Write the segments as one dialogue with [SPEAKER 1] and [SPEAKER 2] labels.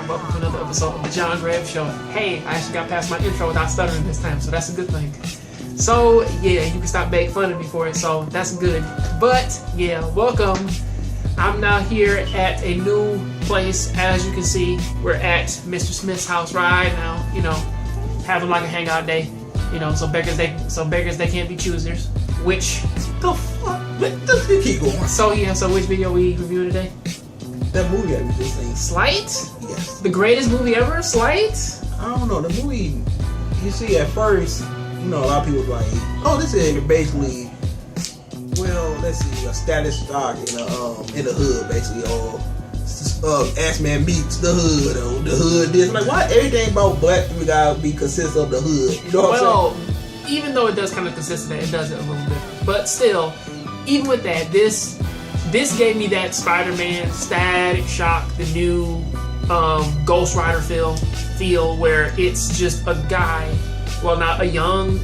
[SPEAKER 1] and welcome to another episode of the Jongravesshow. Hey, I actually got past my intro without stuttering this time, so that's a good thing. So, yeah, you can stop making fun of me for it, so that's good. But, yeah, welcome. I'm now here at a new place. As you can see, we're at Mr. Smith's house right now, you know, having like a hangout day. You know, so beggars they can't be choosers. Which
[SPEAKER 2] the fuck? Let's keep going.
[SPEAKER 1] So yeah, so which video we reviewing today?
[SPEAKER 2] That movie I was just saying.
[SPEAKER 1] Sleight?
[SPEAKER 2] Yes.
[SPEAKER 1] The greatest movie ever? Sleight?
[SPEAKER 2] I don't know. The movie, you see, at first, you know, a lot of people like, oh, this is basically, well, let's see, a status stock in the hood, basically, or Ass Man meets the hood, or the hood this. Like, why everything about black people gotta be consists of the hood? You know what I'm saying?
[SPEAKER 1] Even though it does kind of consist of that, it does it a little bit. But still, even with that, this gave me that Spider-Man Static Shock, the new Ghost Rider feel where it's just a guy, well, not a young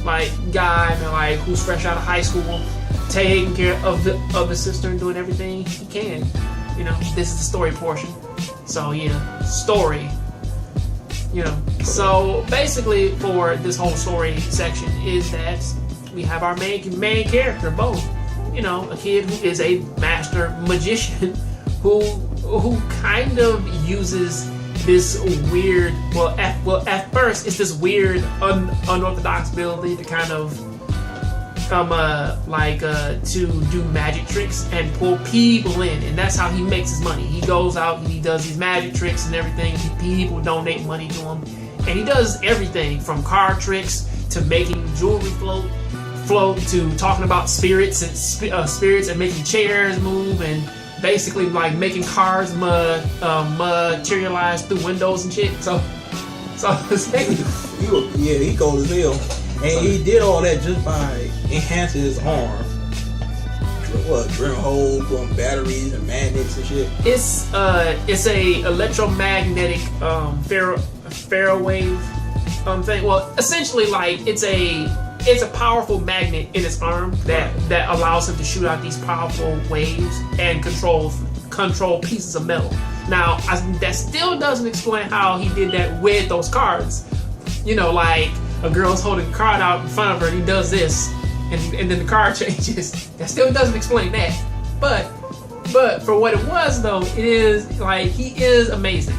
[SPEAKER 1] guy, but who's fresh out of high school, taking care of his sister and doing everything he can. You know, this is the story portion. So yeah, story. You know, so basically for this whole story section is that we have our main character, Bo. You know, a kid who is a master magician who kind of uses this weird, at first it's this weird unorthodox ability to kind of to do magic tricks and pull people in, and that's how he makes his money. He goes out and he does these magic tricks and everything. People donate money to him, and he does everything from card tricks to making jewelry float to talking about spirits and making chairs move, and basically making cards materialize through windows and shit. So
[SPEAKER 2] he cold as hell. And he did all that just by enhancing his arm. Drill holes, putting batteries and magnets and shit.
[SPEAKER 1] It's a electromagnetic ferrowave thing. Well, essentially, it's a powerful magnet in his arm that allows him to shoot out these powerful waves and control pieces of metal. Now, that still doesn't explain how he did that with those cards. You know, a girl's holding a card out in front of her and he does this and then the card changes. That still doesn't explain that. But for what it was though, it is he is amazing.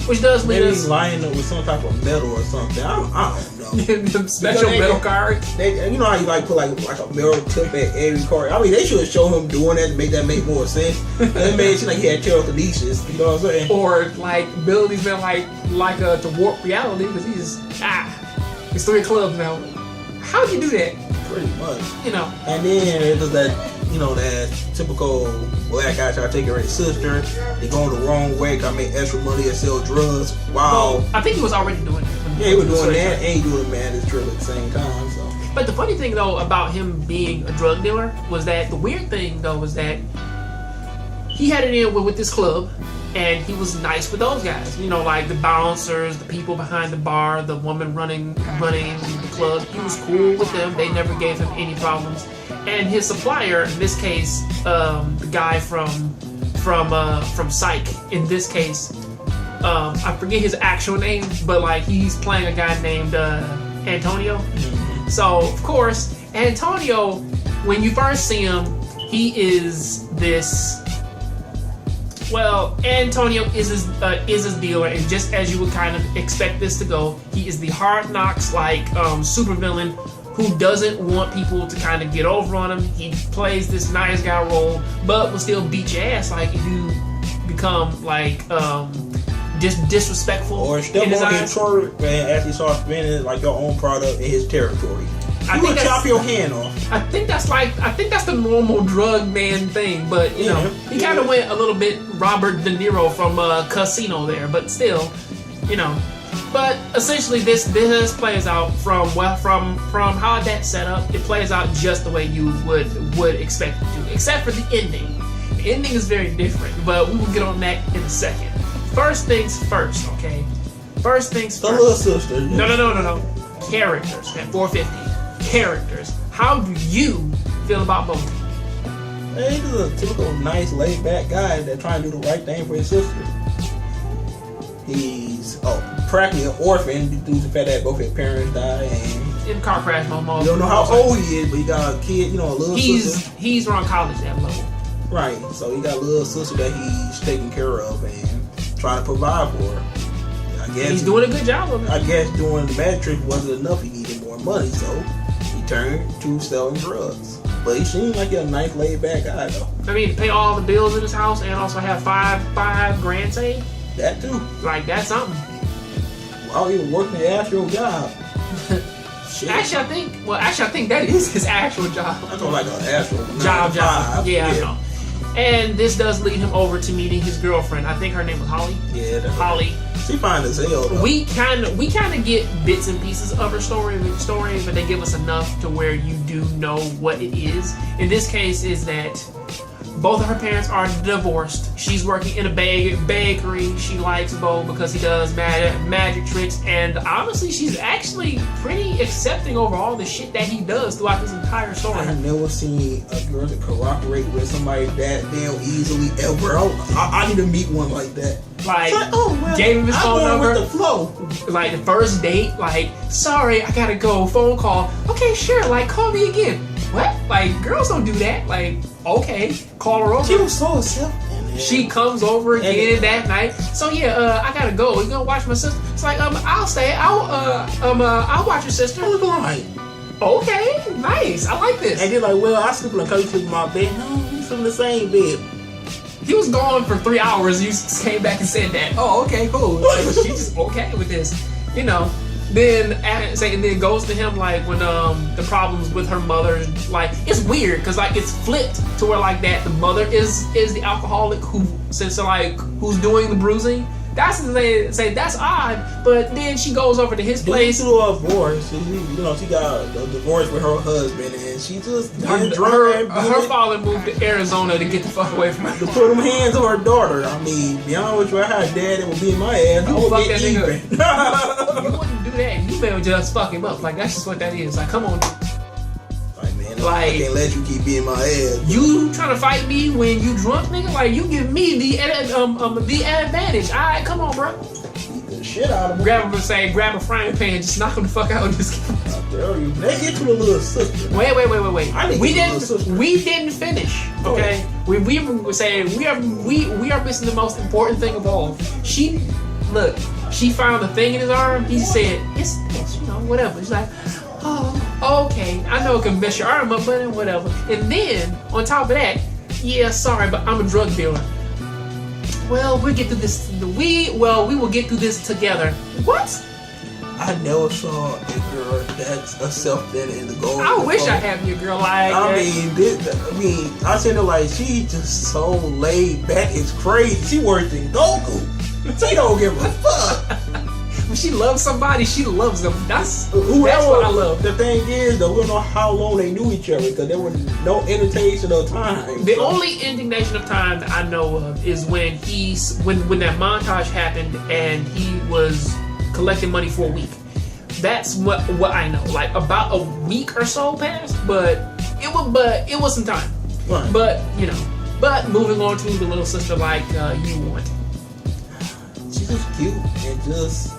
[SPEAKER 1] Which does lead us...
[SPEAKER 2] Maybe lining up with some type of metal or something. I don't know.
[SPEAKER 1] Them special metal cards.
[SPEAKER 2] You know how you put like a metal tip at every card? I mean, they should show him doing that to make more sense. They made it seem like he had telekinesis. You know what I'm saying?
[SPEAKER 1] Or abilities that to warp reality because it's 3 clubs now. How'd you do that?
[SPEAKER 2] Pretty much.
[SPEAKER 1] You know.
[SPEAKER 2] And then it was that, you know, that typical black guy try to take care of his sister. They going the wrong way, try to make extra money and sell drugs. Wow.
[SPEAKER 1] Well, I think he was already doing it.
[SPEAKER 2] Yeah, he was doing that and he doing madness drug at the same time. So.
[SPEAKER 1] But the funny thing though about him being a drug dealer was that the weird thing though was that he had it in with this club. And he was nice with those guys, you know, the bouncers, the people behind the bar, the woman running the club. He was cool with them. They never gave him any problems. And his supplier, in this case, the guy from Psych, in this case, I forget his actual name, but he's playing a guy named Antonio. Mm-hmm. So of course, Antonio, when you first see him, he is this. Well, Antonio is his dealer, and just as you would kind of expect this to go, he is the hard knocks supervillain who doesn't want people to kind of get over on him. He plays this nice guy role, but will still beat your ass if you become disrespectful.
[SPEAKER 2] Or step on his turret and actually start spending your own product in his territory. You would chop your hand off.
[SPEAKER 1] I think that's the normal drug man thing, but you know, he kind of went a little bit Robert De Niro from Casino there, but still, you know. But essentially, this plays out from how that's set up. It plays out just the way you would expect it to, except for the ending. The ending is very different, but we will get on that in a second. First things first, okay? First things first.
[SPEAKER 2] The little sister.
[SPEAKER 1] No. Characters at 450. Characters. How do you feel about both?
[SPEAKER 2] Man, he's a typical nice laid back guy that trying to do the right thing for his sister. He's practically an orphan due to the fact that both his parents died, and
[SPEAKER 1] in a car crash,
[SPEAKER 2] you don't know how old he is, but he got a kid, a little sister.
[SPEAKER 1] He's around college that level.
[SPEAKER 2] Right, so he got a little sister that he's taking care of and trying to provide for her. I guess
[SPEAKER 1] he's doing a good job of it.
[SPEAKER 2] I guess doing the magic trick wasn't enough. He needed more money, so he turned to selling drugs. But he seemed like a nice, laid-back guy, though.
[SPEAKER 1] I mean, pay all the bills in his house and also have five grand saved.
[SPEAKER 2] That too.
[SPEAKER 1] Like, that's something.
[SPEAKER 2] While he was working the actual job. Shit.
[SPEAKER 1] Actually, I think that is his actual job.
[SPEAKER 2] I don't like an actual
[SPEAKER 1] job. Yeah, I
[SPEAKER 2] yeah.
[SPEAKER 1] know. And this does lead him over to meeting his girlfriend. I think her name was Holly.
[SPEAKER 2] Yeah, that's
[SPEAKER 1] Holly.
[SPEAKER 2] She fine as hell, though.
[SPEAKER 1] We kind of get bits and pieces of her story, but they give us enough to where you do know what it is. In this case, is that both of her parents are divorced. She's working in a bakery. She likes Bo because he does magic tricks, and honestly, she's actually pretty accepting over all the shit that he does throughout this entire story.
[SPEAKER 2] I've never seen a girl that cooperate with somebody that damn easily ever. I need to meet one like that.
[SPEAKER 1] Like, gave him his phone number.
[SPEAKER 2] With the flow.
[SPEAKER 1] Like the first date, like, sorry, I gotta go. Phone call. Okay, sure. Like, call me again. What? Like, girls don't do that. Like, okay, call her over.
[SPEAKER 2] She was so accepting.
[SPEAKER 1] She comes over again that night. So yeah, I gotta go. You gonna watch my sister? It's like, I'll stay. I'll watch your sister.
[SPEAKER 2] I was like,
[SPEAKER 1] okay, nice. I like this.
[SPEAKER 2] and they're like, well, I sleep in the couch, sleep in my bed. No, we sleep in the same bed.
[SPEAKER 1] He was gone for 3 hours. You came back and said that. Oh, okay, cool. Like, she's just okay with this, Then goes to him like when the problems with her mother, like it's weird because like it's flipped to where like that the mother is the alcoholic who's doing the bruising. That's say that's odd, but then she goes over to his place.
[SPEAKER 2] To a divorce, she got a divorce with her husband, and she just
[SPEAKER 1] her father moved to Arizona to get the fuck away from her.
[SPEAKER 2] To put them hands on her daughter. I mean, be honest with you, I had dad that would be in my ass. I would
[SPEAKER 1] fuck
[SPEAKER 2] get
[SPEAKER 1] that
[SPEAKER 2] even.
[SPEAKER 1] You wouldn't do that. You better just fuck him up. Like that's just what that is. Like come on.
[SPEAKER 2] Like man,
[SPEAKER 1] like,
[SPEAKER 2] I can't let you keep being my ass.
[SPEAKER 1] You trying to fight me when you drunk, nigga? Like you give me the advantage. All right, come on, bro.
[SPEAKER 2] Beat the shit out of him.
[SPEAKER 1] Grab a frying pan, just knock him the fuck out and just.
[SPEAKER 2] I tell you, let's get to the little sister.
[SPEAKER 1] Wait. We didn't finish. Okay, we are missing the most important thing of all. She found the thing in his arm. He said, it's whatever. She's like, oh, okay. I know it can mess your arm up, but whatever. And then on top of that, yeah, sorry, but I'm a drug dealer. Well, we'll get through this. We will get through this together. What?
[SPEAKER 2] I never saw a girl that's accepting in the gold.
[SPEAKER 1] I wish I had me a girl like that.
[SPEAKER 2] I seen her like she just so laid back. It's crazy. She worse than Goku. She don't give a fuck.
[SPEAKER 1] When she loves somebody, she loves them. That's what I love.
[SPEAKER 2] The thing is, though, we don't know how long they knew each other because there was no indication of time.
[SPEAKER 1] The only indication of time that I know of is when when that montage happened and he was collecting money for a week. That's what I know. Like about a week or so passed, but it was some time.
[SPEAKER 2] Right.
[SPEAKER 1] But moving on to the little sister like you want.
[SPEAKER 2] She's just cute and just.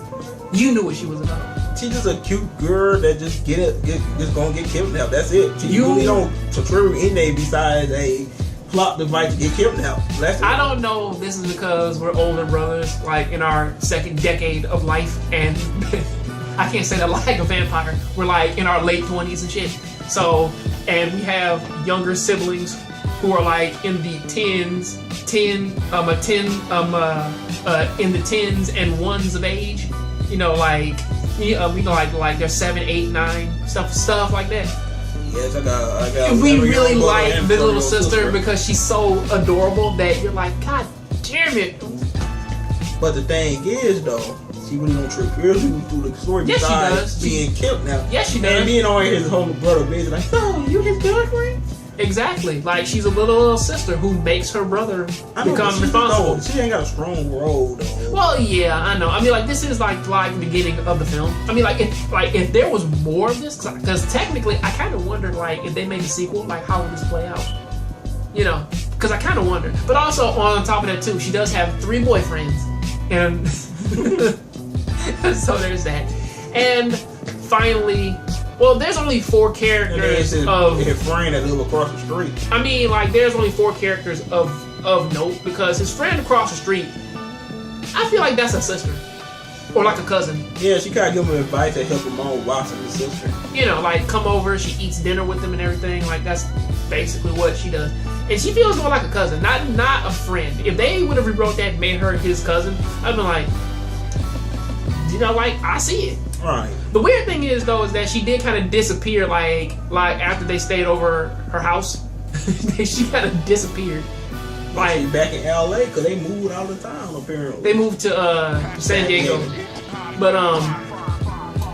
[SPEAKER 1] You knew what she was about.
[SPEAKER 2] She's just a cute girl that just just gonna get kidnapped. That's it. She really don't contribute anything besides a plot device to get kidnapped. That's it.
[SPEAKER 1] I don't know if this is because we're older brothers, like in our second decade of life, and I can't say that like a vampire. We're like in our late 20s and shit. So, and we have younger siblings who are like in the in the tens and ones of age. Like they're 7, 8, 9, stuff like that.
[SPEAKER 2] Yes, I got.
[SPEAKER 1] We really like the little sister because she's so adorable that you're like, God damn it.
[SPEAKER 2] But the thing is, though, she really don't trip really through the story.
[SPEAKER 1] Yes,
[SPEAKER 2] besides
[SPEAKER 1] she does.
[SPEAKER 2] Being kidnapped.
[SPEAKER 1] Yes, she does.
[SPEAKER 2] And being on his whole brother business, like, oh, you his girlfriend?
[SPEAKER 1] Exactly. Like she's a little sister who makes her brother become responsible.
[SPEAKER 2] She ain't got a strong role though.
[SPEAKER 1] Well, yeah, I know. I mean, like this is like the beginning of the film. I mean, if there was more of this, because technically, I kind of wondered like if they made a sequel, like how would this play out? Because I kind of wondered. But also on top of that too, she does have 3 boyfriends, and So there's that. And finally, well, there's only 4 characters
[SPEAKER 2] his friend that live across the street.
[SPEAKER 1] I mean, like, there's only 4 characters of note because his friend across the street, I feel like that's a sister. Or like a cousin.
[SPEAKER 2] Yeah, she kind of give him advice to help him on watching his sister.
[SPEAKER 1] You know, like, come over, she eats dinner with him and everything. Like, that's basically what she does. And she feels more like a cousin, not a friend. If they would have rewrote that and made her his cousin, I'd be like, you know, like, I see it.
[SPEAKER 2] Right.
[SPEAKER 1] The weird thing is, though, is that she did kind of disappear, like after they stayed over her house. She kind of disappeared. Like,
[SPEAKER 2] she's back in LA because they moved out of town, apparently.
[SPEAKER 1] They moved to San Diego. But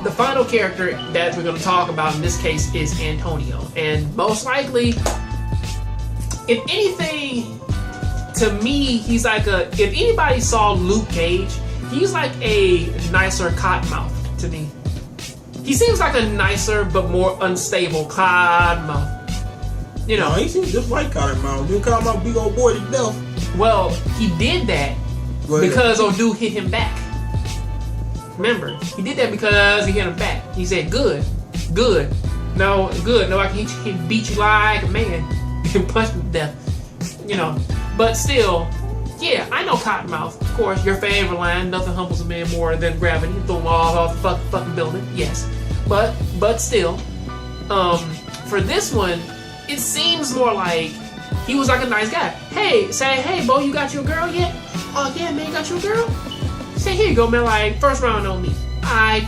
[SPEAKER 1] the final character that we're going to talk about in this case is Antonio. And most likely, if anything, to me, he's like if anybody saw Luke Cage, he's like a nicer Cottonmouth to me. He seems like a nicer but more unstable Cottonmouth. You know,
[SPEAKER 2] no, he seems just like Cottonmouth. You call him a big old boy to death.
[SPEAKER 1] Well, he did that because old dude hit him back. Remember, he did that because he hit him back. He said, "Good. No, good. No, I can beat you like a man. You can punch him to death." You know, but still, yeah, I know Cottonmouth. Of course, your favorite line: "Nothing humbles a man more than gravity." Throw him all off the fucking building. Yes, but still, for this one, it seems more like he was like a nice guy. Hey, Bo, you got your girl yet? Oh yeah, man, got your girl? Say, here you go, man. Like, first round on me. Alright,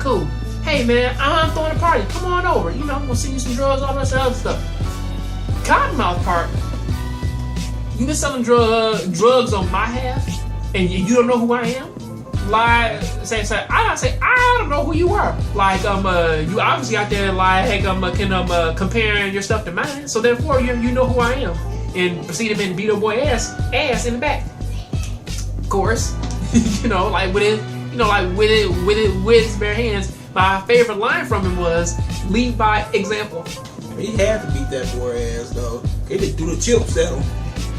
[SPEAKER 1] cool. Hey, man, I'm throwing a party. Come on over. You know, I'm gonna send you some drugs, all that other stuff. Cottonmouth part. You been selling drugs on my half, and you don't know who I am? Like, I don't know who you are. Like, you obviously out there, like, comparing your stuff to mine. So therefore, you know who I am. And proceed to beat a boy ass in the back. Of course, you know, like with his bare hands. My favorite line from him was, "Lead by example."
[SPEAKER 2] He had to beat that boy ass though. They just do the chips at him.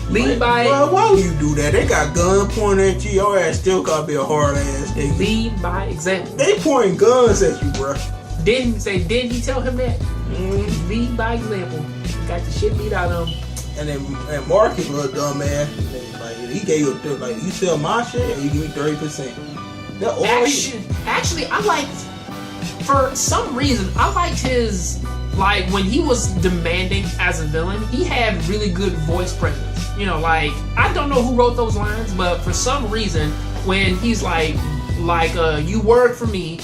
[SPEAKER 1] Lead by.
[SPEAKER 2] Well, why would you do that? They got guns pointing at you. Your ass still gotta be a hard ass nigga.
[SPEAKER 1] Lead by example.
[SPEAKER 2] They pointing guns at you, bro.
[SPEAKER 1] Didn't he tell him that? Mm-hmm. Lead by example. Got the shit beat out of him.
[SPEAKER 2] And then Marcus was a dumb ass. Like, he gave you like, you sell my shit and you give me 30%.
[SPEAKER 1] Actually, I liked, for some reason, I liked his, like, when he was demanding as a villain, he had really good voice presence. You know, like, I don't know who wrote those lines, but for some reason, when he's like, you work for me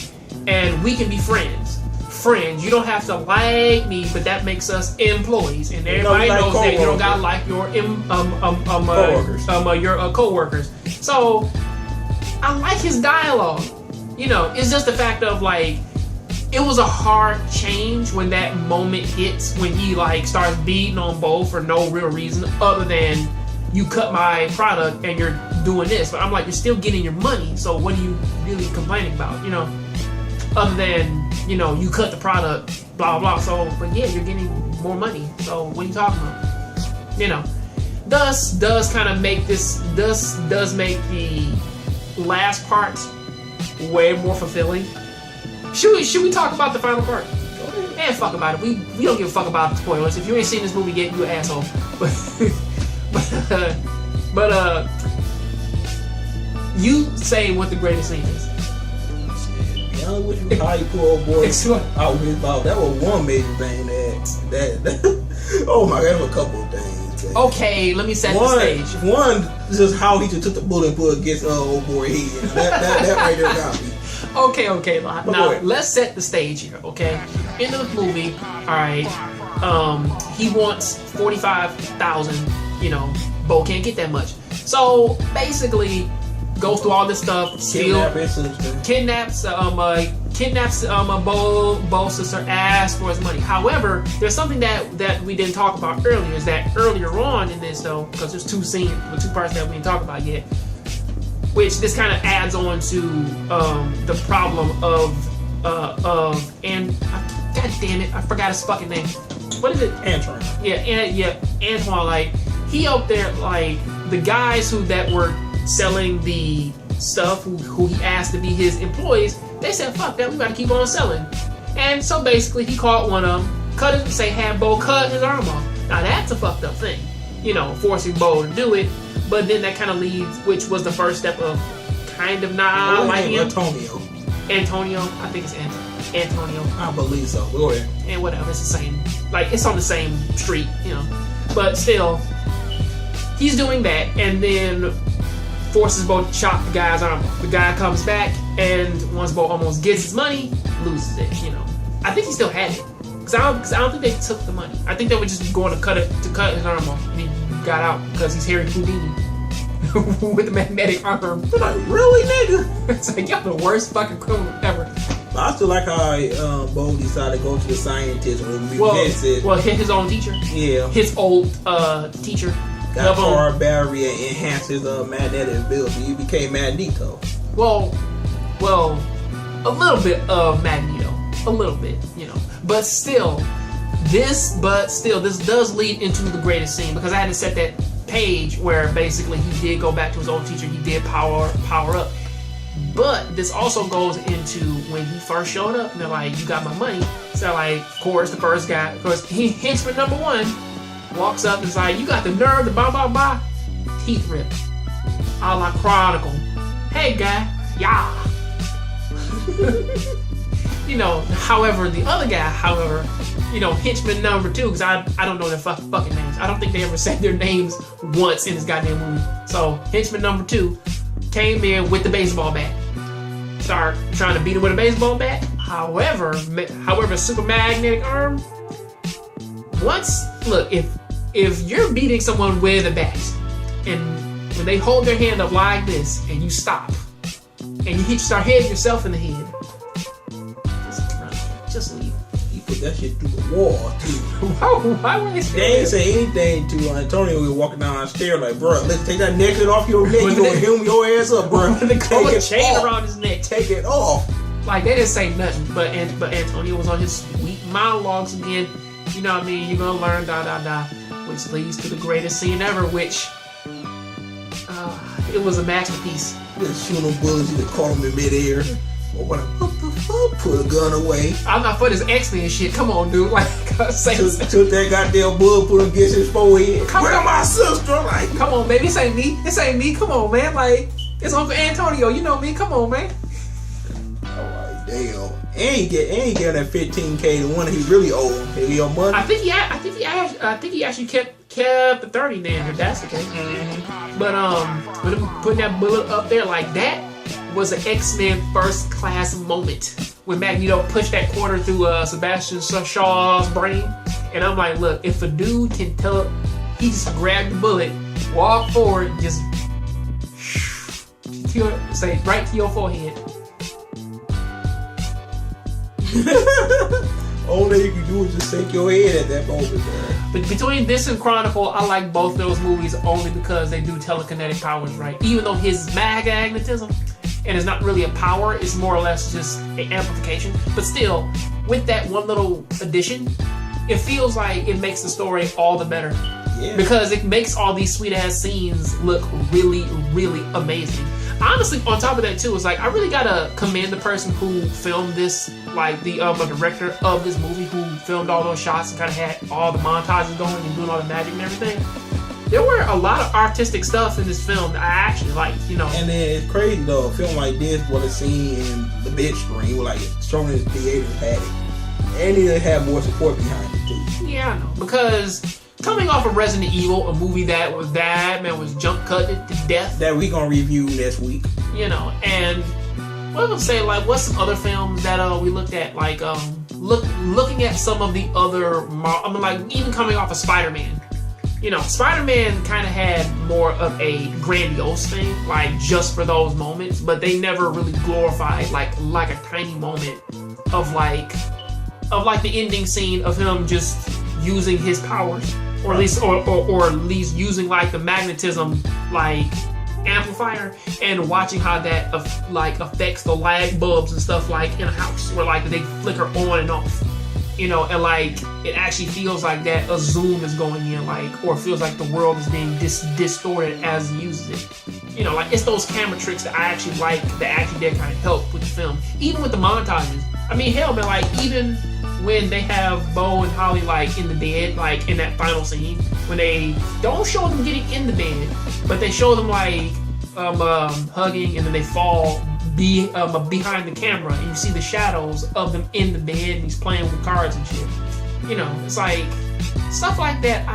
[SPEAKER 1] and we can be friends. You don't have to like me, but that makes us employees, and everybody knows that you don't gotta like your co-workers. So I like his dialogue. You know, it's just the fact of, like, it was a hard change when that moment hits, when he, like, starts beating on Bo for no real reason other than you cut my product and you're doing this. But I'm like, you're still getting your money, so what are you really complaining about? You know, other than, you know, you cut the product, blah blah. So, but yeah, you're getting more money. So what are you talking about? You know, does kind of make this does make the last part way more fulfilling. Should we talk about the final part? Man, fuck about it. We don't give a fuck about spoilers. If you ain't seen this movie yet, you an asshole. But you say what the greatest scene is.
[SPEAKER 2] How you pull old boy out his mouth? That was one major thing. That oh my god, there were a couple of things. Man.
[SPEAKER 1] Okay, let me set the stage.
[SPEAKER 2] One, just how he just took the bullet and put against old boy head. That right there got me.
[SPEAKER 1] Okay. Now let's set the stage here. Okay, in the movie, all right. He wants 45,000. You know, Bo can't get that much. So basically, goes through all this stuff. Kidnaps Bo's sister, asks for his money. However, there's something that we didn't talk about earlier. Is that earlier on in this though, because there's two parts that we didn't talk about yet. Which this kind of adds on to the problem of God damn it, I forgot his fucking name. What is it?
[SPEAKER 2] Antoine.
[SPEAKER 1] Yeah, Antoine. Like, he out there, like, the guys that were selling the stuff, who he asked to be his employees, they said, fuck that, we gotta keep on selling. And so basically he caught one of them, cut it, say had Bo cut his arm off. Now that's a fucked up thing, you know, forcing Bo to do it. But then that kind of leads, which was the first step of kind of not like him. Antonio, I think it's Antonio.
[SPEAKER 2] I believe so. Go ahead.
[SPEAKER 1] And whatever, it's the same, like it's on the same street, you know. But still, he's doing that, and then forces Bo to chop the guy's arm off. The guy comes back, and once Bo almost gets his money, loses it, you know. I think he still had it. Cause I don't think they took the money. I think they were just going to cut his arm off, and he got out because he's Harry Houdini with the magnetic arm.
[SPEAKER 2] Like, really, nigga?
[SPEAKER 1] It's like, y'all the worst fucking criminal ever.
[SPEAKER 2] I still like how Bo decided to go to the scientist when we
[SPEAKER 1] Well, hit his own teacher.
[SPEAKER 2] Yeah.
[SPEAKER 1] His old teacher.
[SPEAKER 2] Got power battery and enhanced his magnetic ability. He became Magneto.
[SPEAKER 1] Well, a little bit of Magneto. A little bit, you know. But still, this does lead into the greatest scene, because I had to set that page where basically he did go back to his old teacher, he did power up. But this also goes into when he first showed up, and they're like, you got my money. So like, of course, the first guy, of course, henchman number 1 walks up and is like, you got the nerve to blah blah blah, teeth ripped, a la Chronicle. Hey guy, yeah. You know, however, the other guy, you know, henchman number 2, because I don't know their fucking names. I don't think they ever said their names once in this goddamn movie. So, henchman number 2 came in with the baseball bat. Start trying to beat him with a baseball bat. However, super magnetic arm. If you're beating someone with a bat, and when they hold their hand up like this, and you stop, and you start hitting yourself in the head, just leave.
[SPEAKER 2] He put that shit through the wall, too.
[SPEAKER 1] Why would
[SPEAKER 2] they ain't say anything to Antonio when he was walking down the stairs like, bro, let's take that necklace off your neck. You gonna hem your ass up, bro.
[SPEAKER 1] They call a chain around his neck.
[SPEAKER 2] Take it off.
[SPEAKER 1] Like, they didn't say nothing, but Antonio was on his sweet monologues again. You know what I mean? You're gonna learn, which leads to the greatest scene ever, which it was a masterpiece.
[SPEAKER 2] Just shooting bullets, you could caught him in midair. What the fuck? Put a gun away.
[SPEAKER 1] I'm not for this X-Men shit. Come on, dude. Like,
[SPEAKER 2] took that goddamn bullet, put him against his forehead. Where's my sister? Like,
[SPEAKER 1] come on, baby. This ain't me. This ain't me. Come on, man. Like, it's Uncle Antonio. You know me. Come on, man.
[SPEAKER 2] Alright, damn. And he get that $15K. The one he really owed. Maybe your money.
[SPEAKER 1] I think he actually kept the 30 then, if that's the case. Mm-hmm. But with him putting that bullet up there like that was an X-Men first class moment when Magneto pushed that quarter through Sebastian Shaw's brain. And I'm like, look, if a dude can tell, he just grabbed the bullet, walk forward, just say right to your forehead.
[SPEAKER 2] All that you can do is just shake your head at that moment, man.
[SPEAKER 1] But between this and Chronicle, I like both those movies only because they do telekinetic powers right. Even though his magnetism, and it's not really a power, it's more or less just an amplification. But still, with that one little addition, it feels like it makes the story all the better. Yeah. Because it makes all these sweet ass scenes look really, really amazing. Honestly, on top of that too, it's like I really gotta commend the person who filmed this, like the director of this movie who filmed all those shots and kind of had all the montages going and doing all the magic and everything. There were a lot of artistic stuff in this film that I actually liked, you know.
[SPEAKER 2] And then it's crazy though, a film like this was seen in the big screen, was like shown in the theaters, had it, and it had more support behind it too.
[SPEAKER 1] Yeah, I know, because coming off of Resident Evil, a movie that was jump cutted to death.
[SPEAKER 2] That we gonna review next week.
[SPEAKER 1] You know, and what I'm saying, like, what's some other films that we looked at, like looking at some of the other, like even coming off of Spider-Man. You know, Spider-Man kind of had more of a grandiose thing, like just for those moments, but they never really glorified like a tiny moment of like the ending scene of him just using his powers, or at least using like the magnetism like amplifier, and watching how that affects the light bulbs and stuff like in a house where like they flicker on and off. You know, and like it actually feels like that a zoom is going in, like, or it feels like the world is being distorted as he uses it. You know, like it's those camera tricks that I actually like, that actually did kind of help with the film, even with the montages. I mean, hell, man, like even when they have Bo and Holly like in the bed, like in that final scene, when they don't show them getting in the bed, but they show them like hugging, and then they fall behind the camera, and you see the shadows of them in the bed, and he's playing with cards and shit. You know, it's like stuff like that.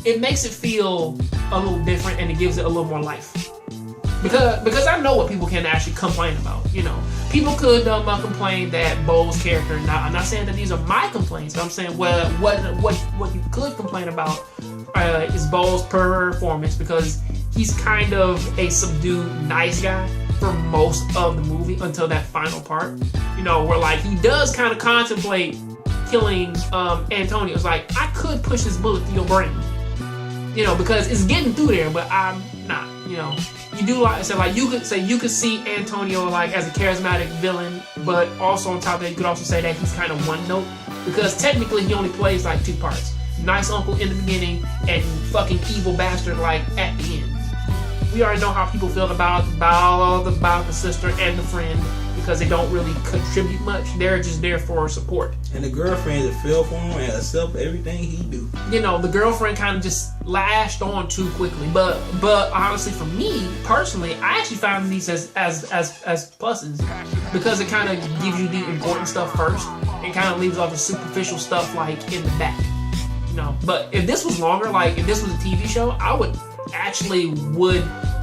[SPEAKER 1] It makes it feel a little different, and it gives it a little more life. Because I know what people can actually complain about. You know, people could complain that Bo's character. Now, I'm not saying that these are my complaints, but I'm saying what you could complain about is Bo's performance, because he's kind of a subdued, nice guy for most of the movie until that final part. You know, where like he does kind of contemplate killing Antonio. It's like, I could push this bullet through your brain. You know, because it's getting through there, but I'm not. You know, you do like say like you could see Antonio like as a charismatic villain, but also on top of that you could also say that he's kind of one note, because technically he only plays like two parts: nice uncle in the beginning and fucking evil bastard like at the end. We already know how people feel about the sister and the friend, because they don't really contribute much. They're just there for support.
[SPEAKER 2] And the girlfriend that fell for him and accept everything he do. You
[SPEAKER 1] know, the girlfriend kind of just lashed on too quickly. But honestly, for me personally, I actually found these as pluses, because it kind of gives you the important stuff first and kind of leaves off the superficial stuff like in the back. You know, but if this was longer, like if this was a TV show, I would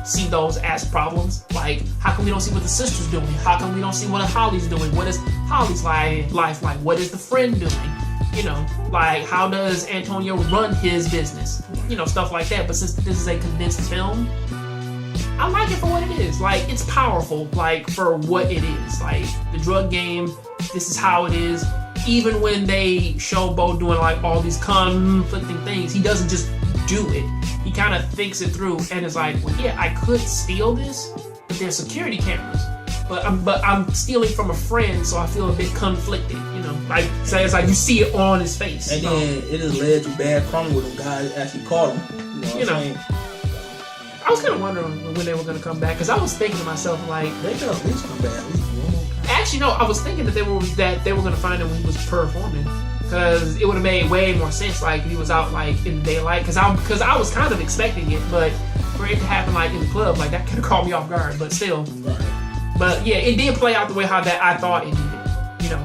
[SPEAKER 1] see those as problems. Like, how come we don't see what the sister's doing? How come we don't see what Holly's doing? What is Holly's life like? What is the friend doing? You know, like, how does Antonio run his business? You know, stuff like that. But since this is a condensed film, I like it for what it is. Like, it's powerful, like, for what it is. Like, the drug game, this is how it is. Even when they show Bo doing, like, all these conflicting things, he doesn't just do it. He kind of thinks it through and is like, well, yeah, I could steal this, but there's security cameras. But I'm stealing from a friend, so I feel a bit conflicted. You know, like, so it's like you see it on his face.
[SPEAKER 2] And then it has led to bad karma with them guys actually caught him. You know what I'm saying?
[SPEAKER 1] I was kind of wondering when they were going to come back, because I was thinking to myself, like,
[SPEAKER 2] they could at least come back at least one more time.
[SPEAKER 1] Actually, no, I was thinking that they were going to find him when he was performing. Because it would have made way more sense, like, if he was out, like, in the daylight. Because I was kind of expecting it, but for it to happen, like, in the club, like, that could have caught me off guard, but still.
[SPEAKER 2] Right.
[SPEAKER 1] But, yeah, it did play out the way how that I thought it did, you know.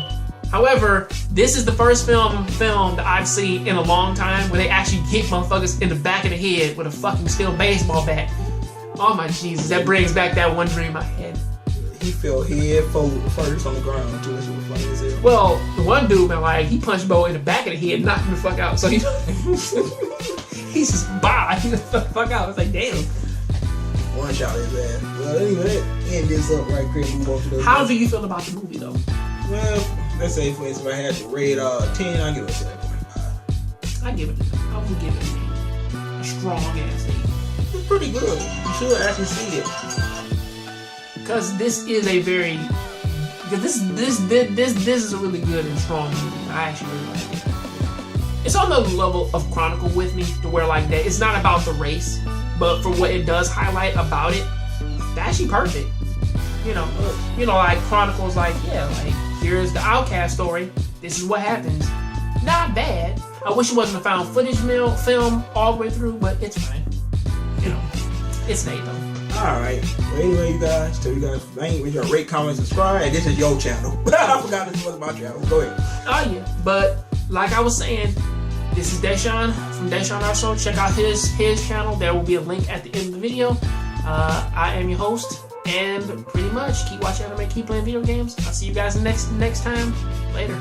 [SPEAKER 1] However, this is the first film that I've seen in a long time where they actually hit motherfuckers in the back of the head with a fucking steel baseball bat. Oh, my Jesus, that brings back that one dream I had.
[SPEAKER 2] He fell head first on the ground, too. That shit was funny as hell.
[SPEAKER 1] Well, the one dude, man, like, he punched Bo in the back of the head, knocked him the fuck out. So he's just the fuck out. It's like, damn.
[SPEAKER 2] One shot his ass. Well, anyway, end this up right quick. Move on to the.
[SPEAKER 1] How do you feel about the movie, though?
[SPEAKER 2] Well, let's say, for instance, if I had to rate 10, I'll give it a 7.5.
[SPEAKER 1] I would give it a strong ass 8.
[SPEAKER 2] It's pretty good. You should actually see it.
[SPEAKER 1] Because this is a very, because this is a really good and strong movie. I actually really like it. It's on the level of Chronicle with me, to where like that. It's not about the race, but for what it does highlight about it, it's actually perfect. You know, like Chronicle's like, yeah, like here's the outcast story. This is what happens. Not bad. I wish it wasn't a found footage film all the way through, but it's fine. You know, it's Nate though.
[SPEAKER 2] Alright, well anyway you guys, tell you guys thank you, rate, comment, subscribe, and this is your channel. I forgot this was about channel. Go ahead.
[SPEAKER 1] Oh yeah, but like I was saying, this is Dayshawn from DayshawnRshow. Check out his channel. There will be a link at the end of the video. I am your host, and pretty much keep watching anime, keep playing video games. I'll see you guys next time. Later.